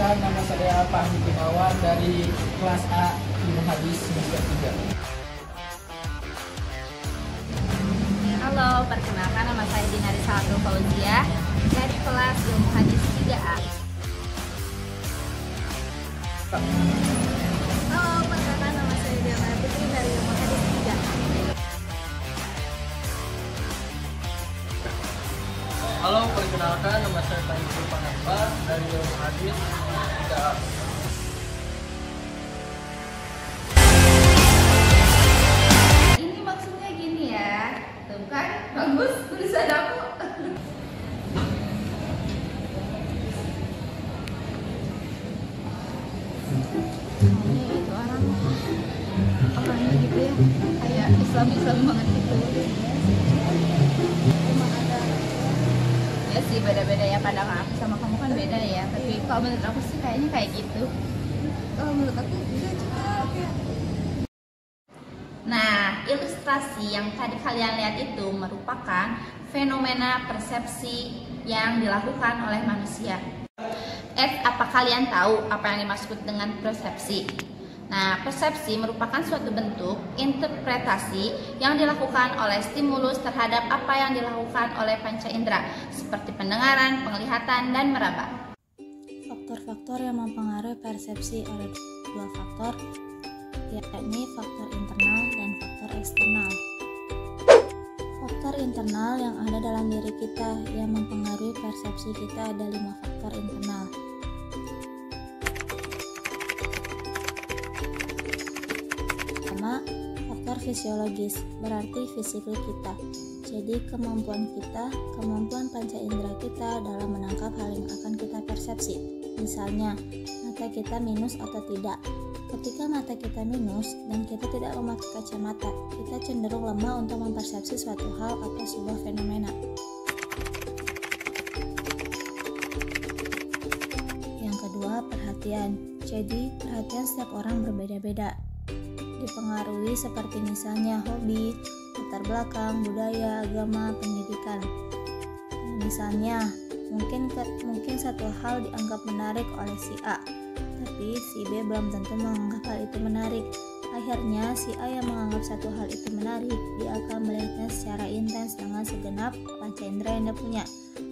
Perkenalkan, nama saya Fahmi Gunawan dari kelas A Ilmu Hadis semester 3. Halo, perkenalkan nama saya Dinari Salatu Fauzia dari kelas Ilmu Hadis 3A. Halo, perkenalkan nama saya Diana Putri dari Ilmu Hadis 3A. Halo, perkenalkan, nama saya Taiful Panapa dari Ilmu Hadis 3A. Ini maksudnya gini ya, tuh kan bagus tulisan aku. Ini itu orangnya gitu ya, kayak Islam banget gitu. Emang ada ya sih, beda-beda ya, pandangan aku sama kamu kan beda ya, tapi kalau menurut aku sih kayaknya kayak gitu. Kalau menurut aku juga kayak. Nah, ilustrasi yang tadi kalian lihat itu merupakan fenomena persepsi yang dilakukan oleh manusia. Apa kalian tahu apa yang dimaksud dengan persepsi? Nah, persepsi merupakan suatu bentuk interpretasi yang dilakukan oleh stimulus terhadap apa yang dilakukan oleh panca indera, seperti pendengaran, penglihatan, dan meraba. Faktor-faktor yang mempengaruhi persepsi ada dua faktor, yakni faktor internal dan faktor eksternal. Faktor internal yang ada dalam diri kita yang mempengaruhi persepsi kita ada 5 faktor internal. Pertama, faktor fisiologis, berarti fisikly kita. Jadi kemampuan panca indera kita dalam menangkap hal yang akan kita persepsi. Misalnya, mata kita minus atau tidak. Ketika mata kita minus dan kita tidak memakai kacamata, kita cenderung lemah untuk mempersepsi suatu hal atau sebuah fenomena. Yang kedua, perhatian. Jadi, perhatian setiap orang berbeda-beda. Dipengaruhi seperti misalnya hobi, latar belakang, budaya, agama, pendidikan. Misalnya, mungkin satu hal dianggap menarik oleh si A, tapi si B belum tentu menganggap hal itu menarik. Akhirnya si A yang menganggap satu hal itu menarik, dia akan melihatnya secara intens dengan segenap panca indera yang dia punya.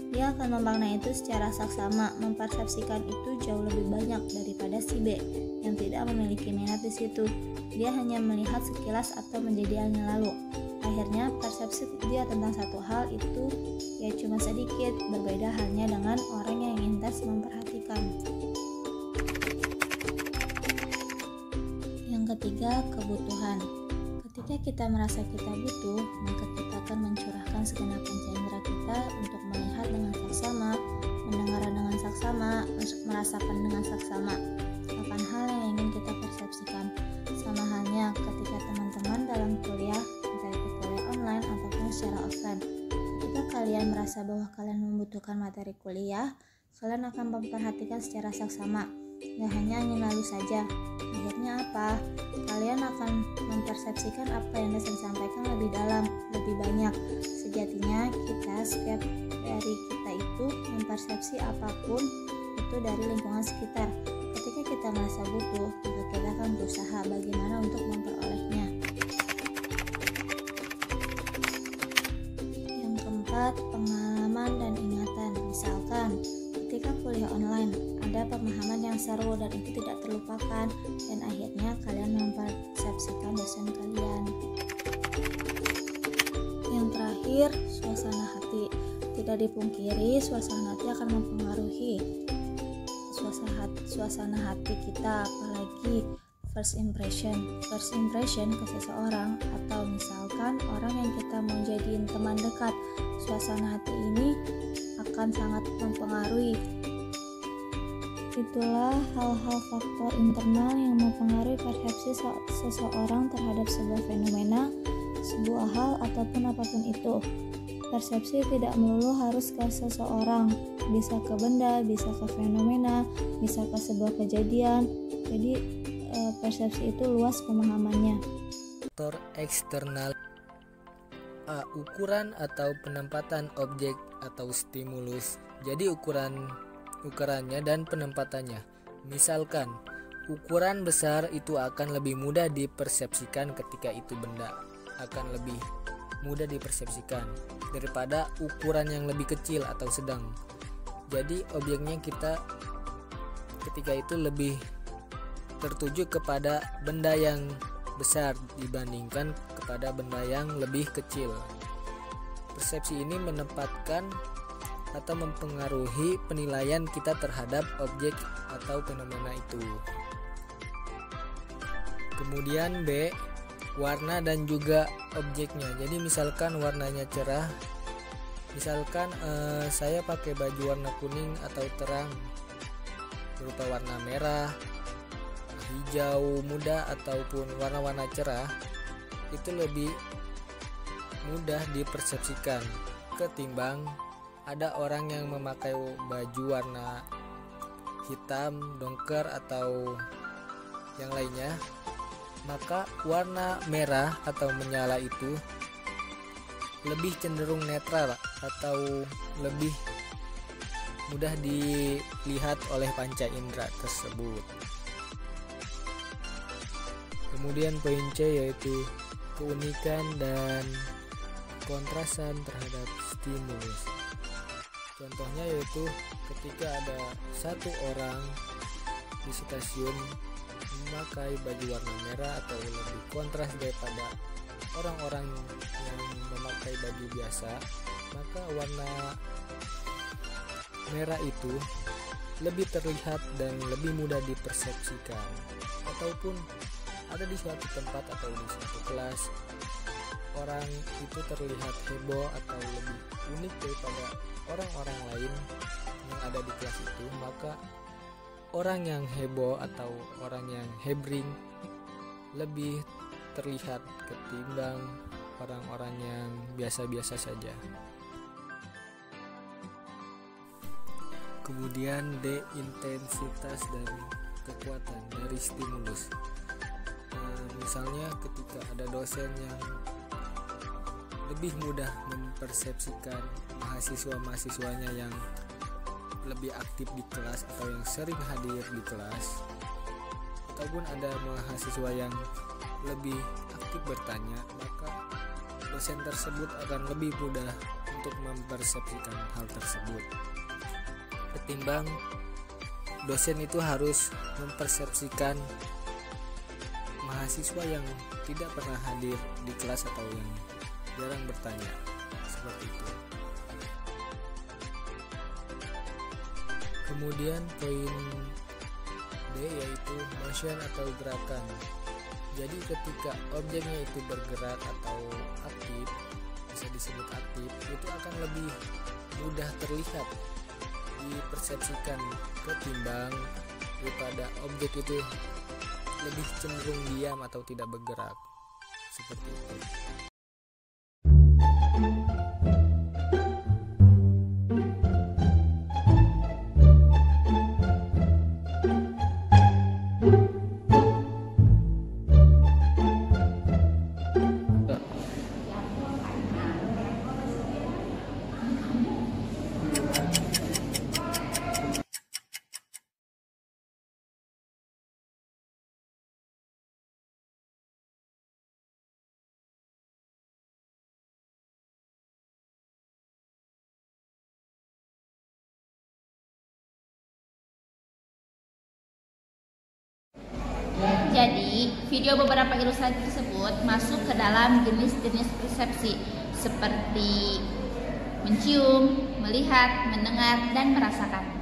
Dia akan memaknai itu secara saksama, mempersepsikan itu jauh lebih banyak daripada si B yang tidak memiliki minat di situ. Dia hanya melihat sekilas atau menjadi angin lalu. Akhirnya persepsi dia tentang satu hal itu ya cuma sedikit, berbeda halnya dengan orang yang intens memperhatikan. Yang ketiga, kebutuhan. Ketika kita merasa kita butuh, maka kita akan mencurahkan segenap panca indera kita untuk melihat dengan saksama, mendengar dengan saksama, merasakan dengan saksama akan hal yang ingin kita persepsikan. Sama halnya ketika teman-teman dalam kuliah, entah itu kuliah online ataupun secara offline. Ketika kalian merasa bahwa kalian membutuhkan materi kuliah, kalian akan memperhatikan secara saksama, gak hanya ingin lalu saja. Akhirnya apa? Kalian akan mempersepsikan apa yang disampaikan lebih dalam, lebih banyak. Sejatinya setiap dari kita itu mempersepsi apapun itu dari lingkungan sekitar. Ketika kita merasa butuh, maka kita akan berusaha bagaimana untuk memperolehnya. Yang keempat, pengalaman dan ingatan. Misalkan, ketika kuliah online, ada pemahaman yang seru dan itu tidak terlupakan, dan akhirnya kalian mempersepsikan dosen kalian. Yang terakhir, suasana hati. Tidak dipungkiri, suasana hati akan mempengaruhi suasana hati kita, apalagi first impression ke seseorang, atau misalkan orang yang kita mau jadiin teman dekat. Suasana hati ini akan sangat mempengaruhi. Itulah hal-hal faktor internal yang mempengaruhi persepsi seseorang terhadap sebuah fenomena, sebuah hal, ataupun apapun itu. Persepsi tidak melulu harus ke seseorang, bisa ke benda, bisa ke fenomena, bisa ke sebuah kejadian. Jadi persepsi itu luas pemahamannya. Faktor eksternal. A. Ukuran atau penempatan objek atau stimulus. Jadi ukurannya dan penempatannya. Misalkan, ukuran besar itu akan lebih mudah dipersepsikan ketika itu benda akan lebih mudah dipersepsikan daripada ukuran yang lebih kecil atau sedang. Jadi objeknya kita ketika itu lebih tertuju kepada benda yang besar dibandingkan kepada benda yang lebih kecil. Persepsi ini menempatkan atau mempengaruhi penilaian kita terhadap objek atau fenomena itu. Kemudian B, warna dan juga objeknya. Jadi misalkan warnanya cerah, misalkan saya pakai baju warna kuning atau terang berupa warna merah, hijau muda ataupun warna-warna cerah, itu lebih mudah dipersepsikan ketimbang ada orang yang memakai baju warna hitam, dongker atau yang lainnya. Maka warna merah atau menyala itu lebih cenderung netral atau lebih mudah dilihat oleh panca indera tersebut. Kemudian poin C yaitu keunikan dan kontrasan terhadap stimulus. Contohnya yaitu ketika ada satu orang di stasiun memakai baju warna merah atau lebih kontras daripada orang-orang yang memakai baju biasa, maka warna merah itu lebih terlihat dan lebih mudah dipersepsikan. Ataupun ada di suatu tempat atau di suatu kelas, orang itu terlihat heboh atau lebih unik daripada orang-orang lain yang ada di kelas itu, maka orang yang heboh atau orang yang hebring lebih terlihat ketimbang orang-orang yang biasa-biasa saja. Kemudian D, intensitas dan kekuatan dari stimulus. Misalnya ketika ada dosen yang lebih mudah mempersepsikan mahasiswa-mahasiswanya yang lebih aktif di kelas atau yang sering hadir di kelas, ataupun ada mahasiswa yang lebih aktif bertanya, maka dosen tersebut akan lebih mudah untuk mempersepsikan hal tersebut ketimbang dosen itu harus mempersepsikan mahasiswa yang tidak pernah hadir di kelas atau yang jarang bertanya, seperti itu. Kemudian poin D yaitu motion atau gerakan. Jadi ketika objeknya itu bergerak atau aktif, bisa disebut aktif, itu akan lebih mudah terlihat dipersepsikan ketimbang daripada objek itu lebih cenderung diam atau tidak bergerak, seperti itu. Jadi, video beberapa ilustrasi tersebut masuk ke dalam jenis-jenis persepsi seperti mencium, melihat, mendengar, dan merasakan.